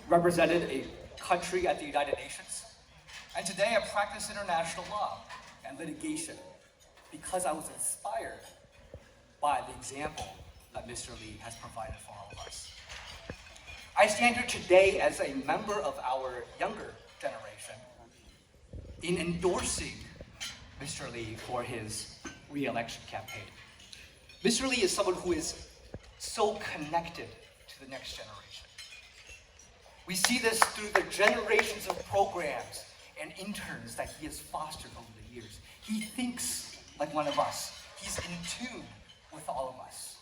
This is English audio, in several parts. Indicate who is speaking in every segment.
Speaker 1: represented a country at the United Nations. And today I practice international law and litigation because I was inspired by the example that Mr. Lee has provided for all of us. I stand here today as a member of our younger generation in endorsing Mr. Lee for his re-election campaign. Mr. Lee is someone who is so connected to the next generation. We see this through the generations of programs and interns that he has fostered over the years. He thinks like one of us. He's in tune with all of us.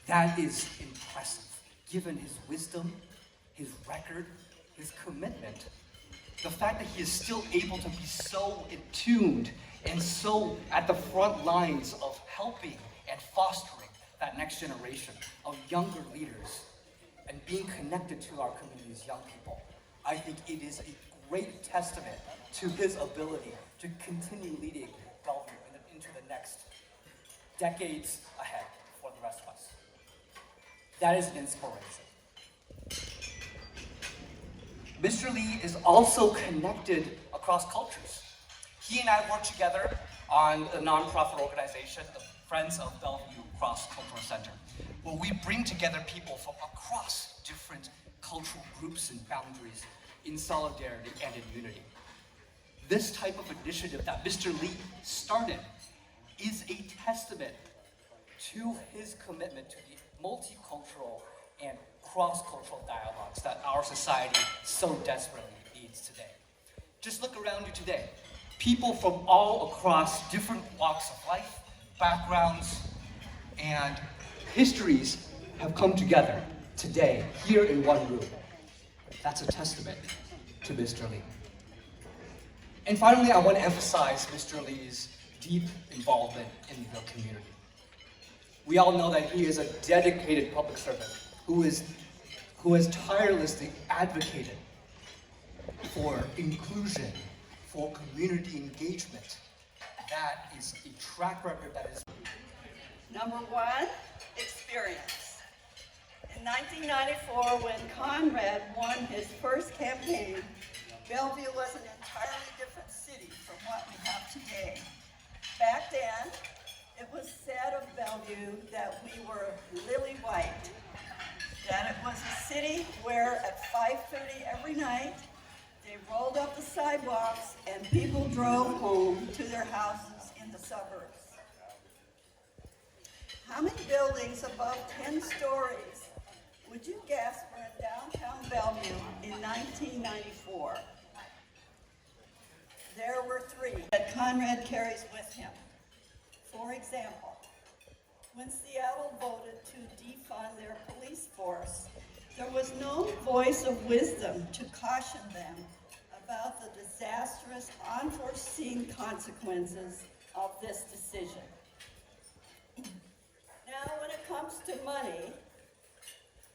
Speaker 1: That is impressive, given his wisdom, his record, his commitment. The fact that he is still able to be so attuned and so at the front lines of helping and fostering that next generation of younger leaders and being connected to our community's young people. I think it is a great testament to his ability to continue leading Bellevue into the next decades ahead for the rest of us. That is an inspiration. Mr. Lee is also connected across cultures. He and I work together on a nonprofit organization, the Friends of Bellevue Cross-Cultural Center, where we bring together people from across different cultural groups and boundaries in solidarity and in unity. This type of initiative that Mr. Lee started is a testament to his commitment to the multicultural and cross-cultural dialogues that our society so desperately needs today. Just look around you today. People from all across different walks of life, backgrounds, and histories have come together today, here in one room. That's a testament to Mr. Lee. And finally, I want to emphasize Mr. Lee's deep involvement in the community. We all know that he is a dedicated public servant who has tirelessly advocated for inclusion, for community engagement. That is a track record that is...
Speaker 2: Number one, experience. In 1994, when Conrad won his first campaign, Bellevue was an entirely different city from what we have today. Back then, it was said of Bellevue that we were lily white, that it was a city where at 5:30 every night, they rolled up the sidewalks and people drove home to their houses in the suburbs. How many buildings above 10 stories would you guess were in downtown Bellevue in 1994? There were 3 that Conrad carries with him. For example, when Seattle voted to defund their police force, there was no voice of wisdom to caution them about the disastrous, unforeseen consequences of this decision. Now, when it comes to money,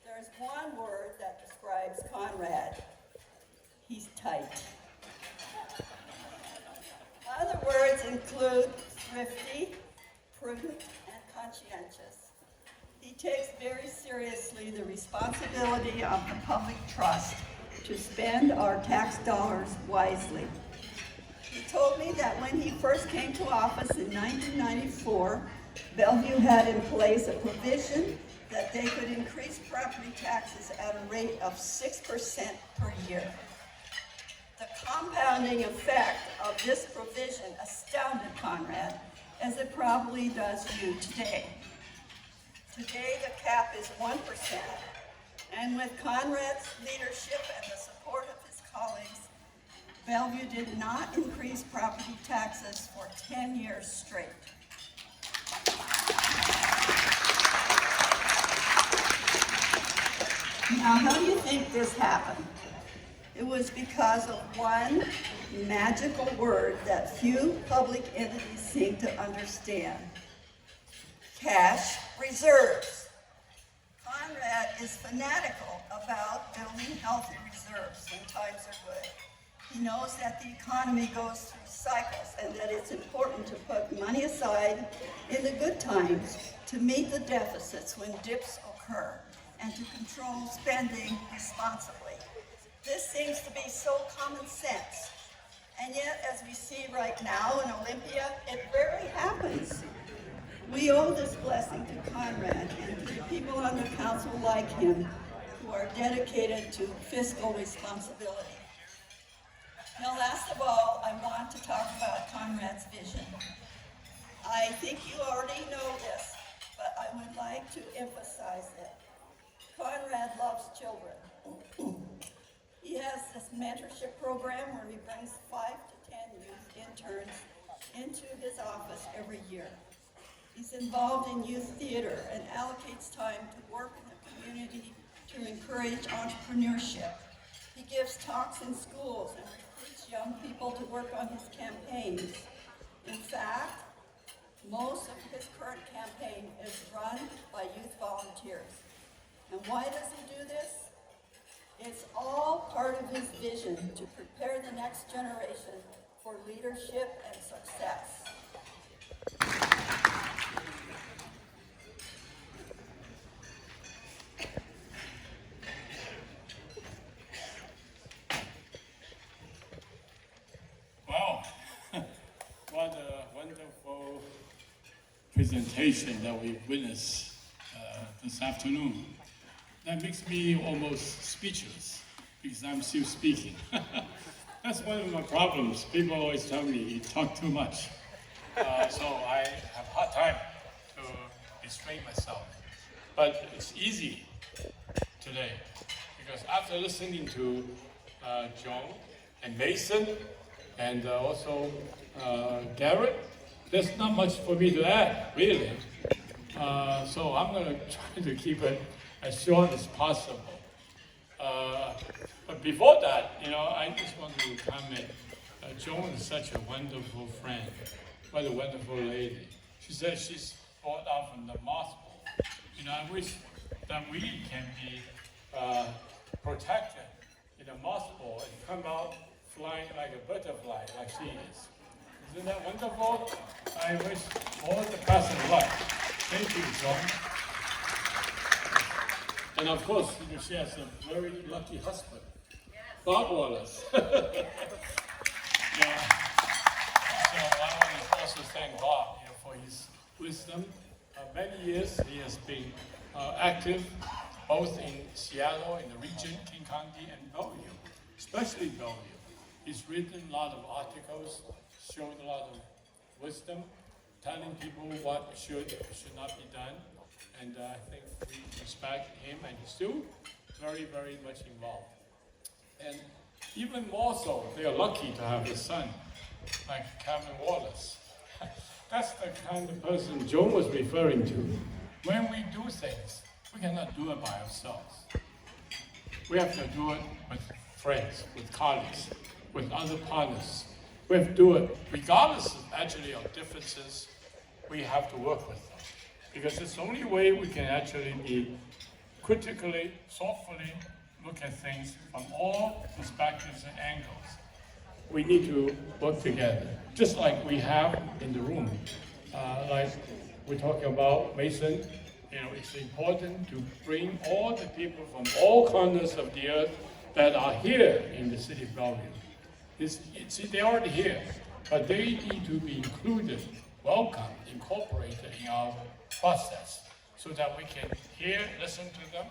Speaker 2: there's one word that describes Conrad. He's tight. Other words include thrifty, prudent, and conscientious. He takes very seriously the responsibility of the public trust to spend our tax dollars wisely. He told me that when he first came to office in 1994, Bellevue had in place a provision that they could increase property taxes at a rate of 6% per year. The compounding effect of this provision astounded Conrad, as it probably does you today. Today, the cap is 1%, and with Conrad's leadership and the support of his colleagues, Bellevue did not increase property taxes for 10 years straight. Now, how do you think this happened? It was because of one magical word that few public entities seem to understand: cash reserves. Conrad is fanatical about building healthy reserves when times are good. He knows that the economy goes through cycles and that it's important to put money aside in the good times to meet the deficits when dips occur. and to control spending responsibly. This seems to be so common sense. And yet, as we see right now in Olympia, it rarely happens. We owe this blessing to Conrad and to the people on the council like him who are dedicated to fiscal responsibility. Now, last of all, I want to talk about Conrad's vision. I think you already know this, but I would like to emphasize it. Conrad loves children. He has this mentorship program where he brings 5 to 10 youth interns into his office every year. He's involved in youth theater and allocates time to work in the community to encourage entrepreneurship. He gives talks in schools and recruits young people to work on his campaigns. In fact, most of his current campaign is run by youth volunteers. And why does he do this? It's all part of his vision to prepare the next generation for leadership and success.
Speaker 3: Wow, what a wonderful presentation that we witnessed this afternoon. That makes me almost speechless because I'm still speaking. That's one of my problems. People always tell me you talk too much. So I have a hard time to restrain myself. But it's easy today because after listening to John and Mason and also Garrett, there's not much for me to add, really. So I'm going to try to keep it as short as possible. But before that, I just want to comment. Joan is such a wonderful friend. What a wonderful lady. She said she's brought out from the moth bowl. I wish that we can be protected in a moth bowl and come out flying like a butterfly, like she is. Isn't that wonderful? I wish all the best of luck. Thank you, Joan. And of course, she has a very lucky husband, Bob Wallace. Yeah. So I want to also thank Bob for his wisdom. Many years he has been active both in Seattle, in the region, King County, and Bellevue, especially Bellevue. He's written a lot of articles, showed a lot of wisdom, telling people what should not be done. And I think we respect him, and he's still very, very much involved. And even more so, they are lucky to have a son like Kevin Wallace. That's the kind of person Joan was referring to. When we do things, we cannot do it by ourselves. We have to do it with friends, with colleagues, with other partners. We have to do it regardless actually of differences. We have to work with them. Because it's the only way we can actually be critically, thoughtfully look at things from all perspectives and angles. We need to work together, just like we have in the room. Like we're talking about Mason, it's important to bring all the people from all corners of the earth that are here in the city of Bellevue. They're already here, but they need to be included, welcomed, incorporated in our process so that we can listen to them,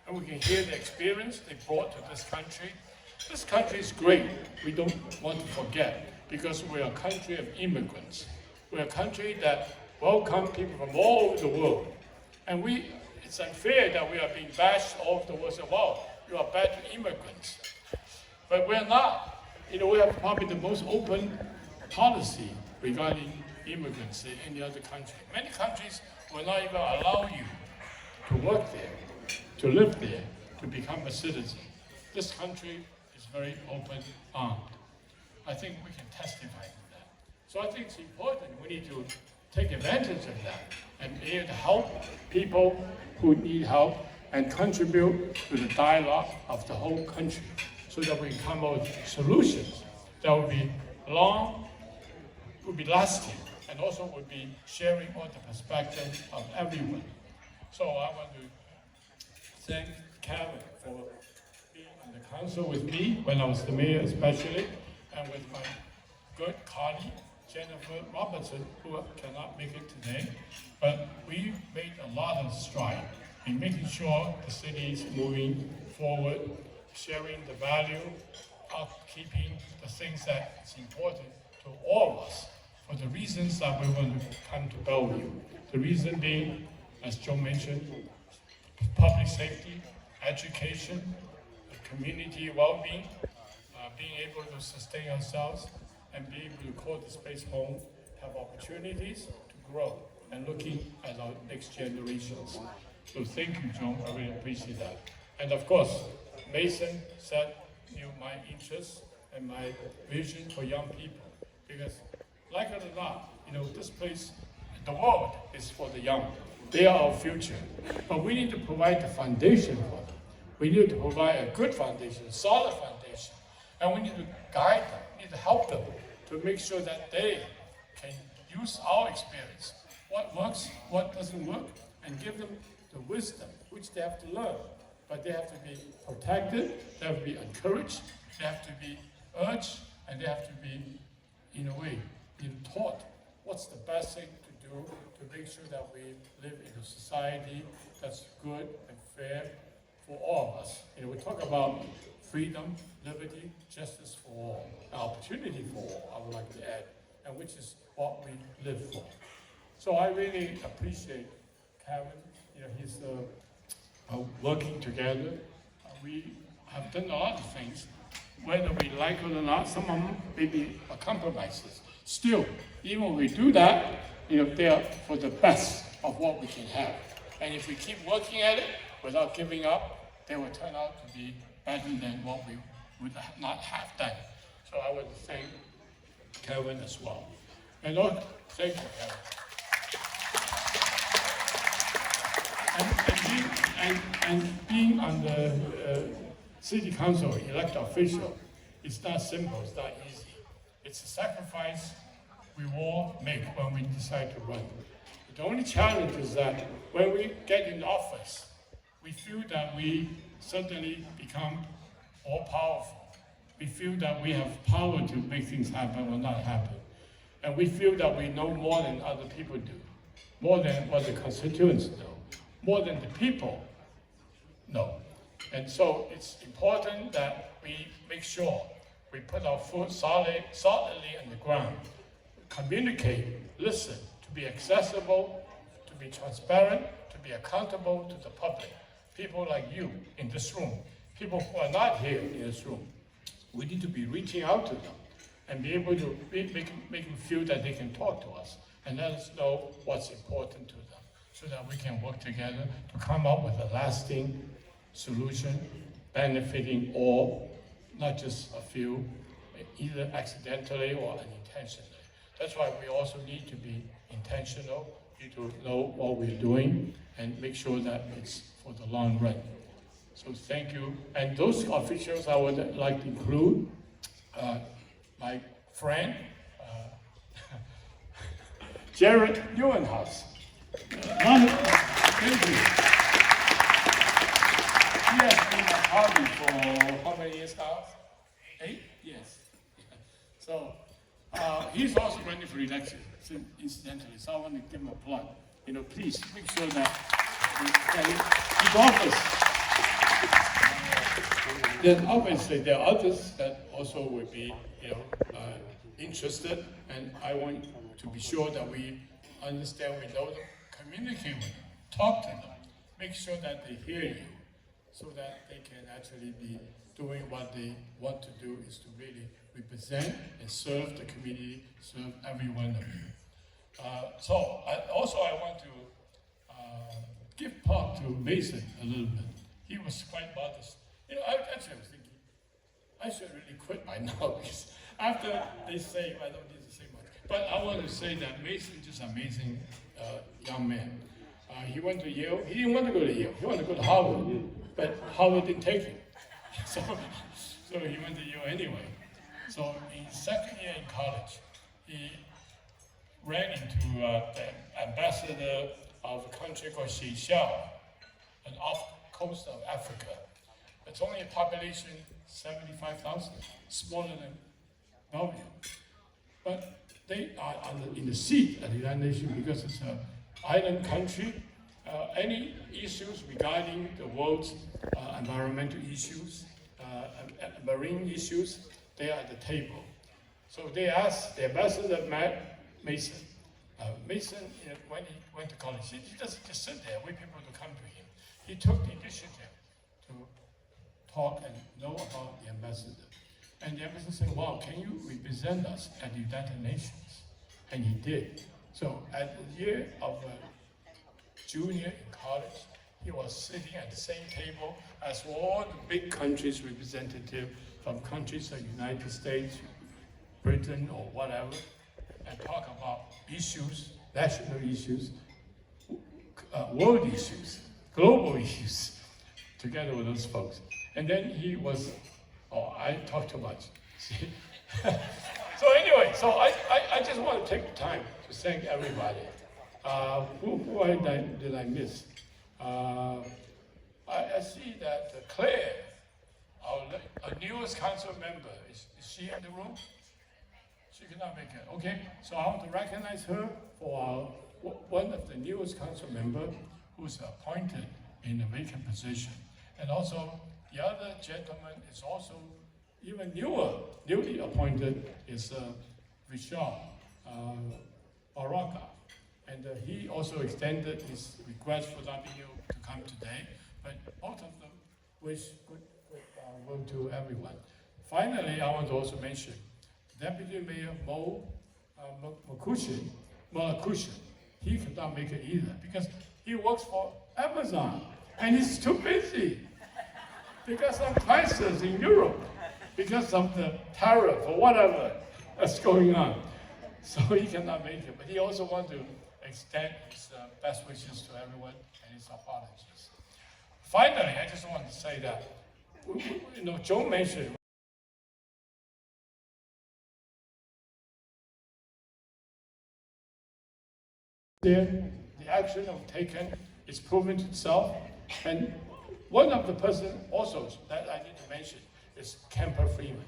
Speaker 3: and we can hear the experience they brought to this country. This country is great. We don't want to forget because we're a country of immigrants. We're a country that welcomes people from all over the world. And it's unfair that we are being bashed all over the world. So, wow, you are bad immigrants. But we're not. We have probably the most open policy regarding immigrants in any other country. Many countries will not even allow you to work there, to live there, to become a citizen. This country is very open-armed. I think we can testify to that. So I think it's important. We need to take advantage of that and be able to help people who need help and contribute to the dialogue of the whole country so that we can come up with solutions that will be long, will be lasting, and also will be sharing all the perspectives of everyone. So I want to thank Kevin for being on the council with me when I was the mayor especially, and with my good colleague, Jennifer Robertson, who cannot make it today. But we made a lot of stride in making sure the city is moving forward, sharing the value, upkeeping the things that is important to all of us for the reasons that we want to come to Bellevue. The reason being, as Joe mentioned, public safety, education, community well-being, being able to sustain ourselves and be able to call the space home, have opportunities to grow and looking at our next generations. So thank you, Joe, I really appreciate that. And of course, Mason said, my interests and my vision for young people, because like it or not, this place, the world is for the young. They are our future, but we need to provide the foundation for them. We need to provide a good foundation, a solid foundation, and we need to guide them, we need to help them to make sure that they can use our experience, what works, what doesn't work, and give them the wisdom which they have to learn. But they have to be protected, they have to be encouraged, they have to be urged, and they have to be, in a way, taught what's the best thing to do to make sure that we live in a society that's good and fair for all of us. We talk about freedom, liberty, justice for all, an opportunity for all, I would like to add, and which is what we live for. So I really appreciate Kevin. He's working together. We have done a lot of things, whether we like it or not. Some of them maybe are compromises. Still, even when we do that, they are for the best of what we can have. And if we keep working at it without giving up, they will turn out to be better than what we would not have done. So I would thank Kevin as well. And thank you, Kevin. And being on the city council elected official, it's not simple, it's not easy. It's a sacrifice we all make when we decide to run. The only challenge is that when we get in office, we feel that we suddenly become all powerful. We feel that we have power to make things happen or not happen. And we feel that we know more than other people do, more than what the constituents know, more than the people know. And so it's important that we make sure we put our foot solidly on the ground, communicate, listen, to be accessible, to be transparent, to be accountable to the public. People like you in this room, people who are not here in this room, we need to be reaching out to them and be able to make them feel that they can talk to us and let us know what's important to them so that we can work together to come up with a lasting solution benefiting all, not just a few, either accidentally or unintentionally. That's why we also need to be intentional, need to know what we're doing and make sure that it's for the long run. So thank you. And those officials I would like to include my friend, Jared Newenhouse. Thank you. He has been a colleague for how many years now? 8 years. So he's also running for election, incidentally. So I want to give him a plug. Please make sure that his office. Then obviously there are others that also would be, interested, and I want to be sure that we understand, we know them, communicate with them, talk to them, make sure that they hear you, so that they can actually be doing what they want to do, is to really represent and serve the community, serve every one of you. I want to give part to Mason a little bit. He was quite modest. I was thinking, I should really quit by now, because after they say, I don't need to say much. But I want to say that Mason is just an amazing young man. He went to Yale. He didn't want to go to Yale. He wanted to go to Harvard, but Harvard didn't take him. So he went to Yale anyway. So in second year in college, he ran into the ambassador of a country called Seychelles, an coast of Africa. It's only a population 75,000, smaller than Bellevue. But they are in the seat at the United Nations because it's an island country. Any issues regarding the world's environmental issues, marine issues, they are at the table. So they asked the ambassador Mason. Mason, when he went to college, he doesn't just sit there, wait people to come to him. He took the initiative to talk and know about the ambassador. And the ambassador said, wow, can you represent us at the United Nations? And he did. So at the year of junior in college, he was sitting at the same table as all the big countries' representatives from countries like United States, Britain, or whatever, and talk about issues, national issues, world issues, global issues, together with those folks. And then he was, I talk too much. See? So anyway, so I just want to take the time to thank everybody. Who did I miss? I see that Claire, our newest council member, is she in the room? She cannot make it. Okay, so I want to recognize her for one of the newest council member who's appointed in a vacant position. And also, the other gentleman is also even newly appointed, is Vishal Baraka. And he also extended his request for not being able to come today, but both of them wish good will to everyone. Finally, I want to also mention Deputy Mayor Mo Malakushin. He could not make it either because he works for Amazon and he's too busy because of crisis in Europe, because of the tariff or whatever that's going on. So he cannot make it, but he also wants to extend his best wishes to everyone and his apologies. Finally, I just want to say that, Joe mentioned the action of taken is proven itself, and one of the person also that I need to mention is Kemper Freeman.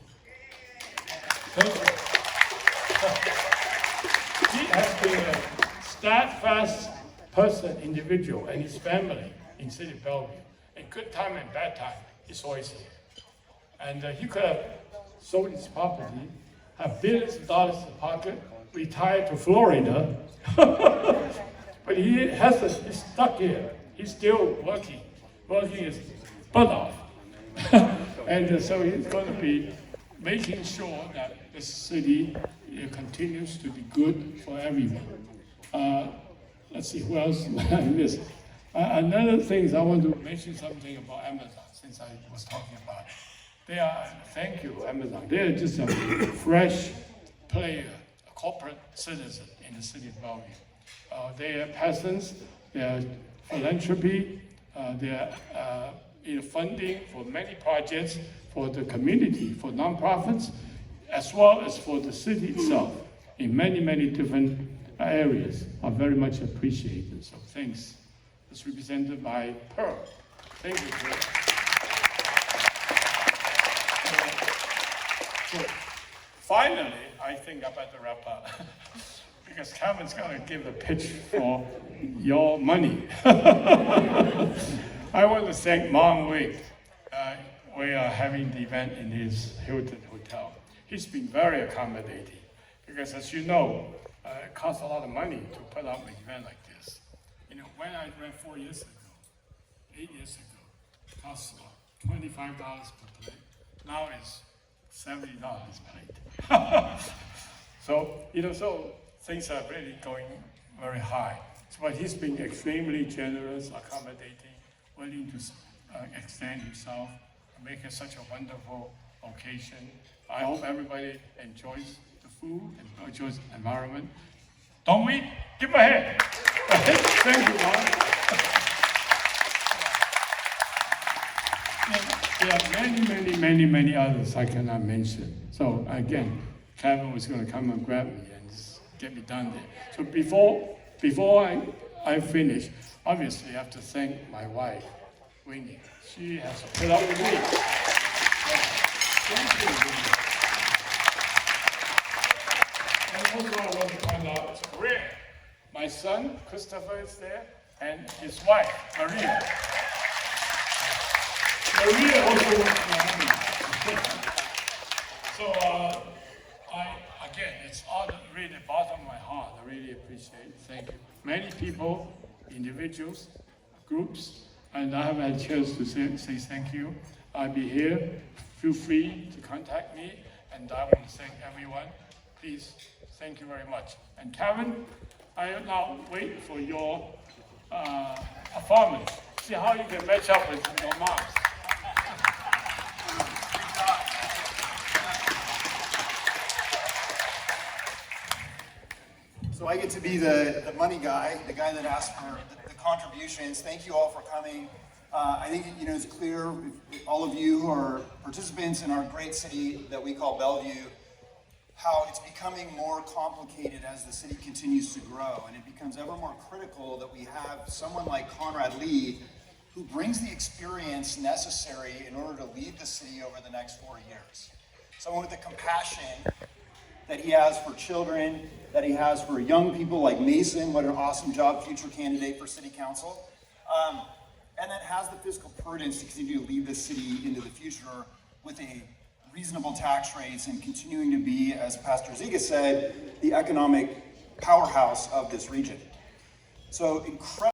Speaker 3: Thank you. He has been a steadfast person, individual, and his family in City of Bellevue. In good time and bad time, he's always here. And he could have sold his property, have billions of dollars in pocket, retired to Florida, but he's stuck here. He's still working his butt off. And so he's going to be making sure that the city continues to be good for everyone. Let's see, who else I missed? Another thing is I want to mention something about Amazon, since I was talking about it. Thank you, Amazon. They are just a fresh player, a corporate citizen in the city of Bellevue. They are peasants, they are philanthropy, they are funding for many projects for the community, for nonprofits, as well as for the city itself in many, many different areas are very much appreciated. So thanks. It's represented by Pearl. Thank you, Pearl. So finally, I think I better wrap up because Kevin's going to give the pitch for your money. I want to thank Mong Wei. We are having the event in his Hilton Hotel. He's been very accommodating because, as you know, it costs a lot of money to put up an event like this. When I ran 8 years ago, it cost about $25 per plate. Now it's $70 per plate. So things are really going very high. But he's been extremely generous, accommodating, willing to extend himself, make it such a wonderful occasion. I hope everybody enjoys the food and enjoys the environment. Don't we? Give him a hand. Thank you, Mom. There are many others I cannot mention. So again, Kevin was going to come and grab me and just get me done there. So before I finish, obviously I have to thank my wife, winning. She has put up with me. Thank you, Winnie. And also I want to point out it's rare. My son, Christopher, is there, and his wife, Maria. Maria also works for me. So, again, it's all really the bottom of my heart. I really appreciate it. Thank you. Many people, individuals, groups, and I haven't had a chance to say thank you. I'll be here. Feel free to contact me, and I want to thank everyone. Please, thank you very much. And Kevin, I now wait for your performance. See how you can match up with your marks.
Speaker 4: So I get to be the money guy, the guy that asks for the contributions. Thank you all for coming. I think it's clear, all of you who are participants in our great city that we call Bellevue, how it's becoming more complicated as the city continues to grow, and it becomes ever more critical that we have someone like Conrad Lee who brings the experience necessary in order to lead the city over the next 4 years. Someone with the compassion that he has for children, that he has for young people like Mason, what an awesome job, future candidate for city council, and that has the fiscal prudence to continue to lead the city into the future with a reasonable tax rates and continuing to be, as Pastor Ziga said, the economic powerhouse of this region. So incredible.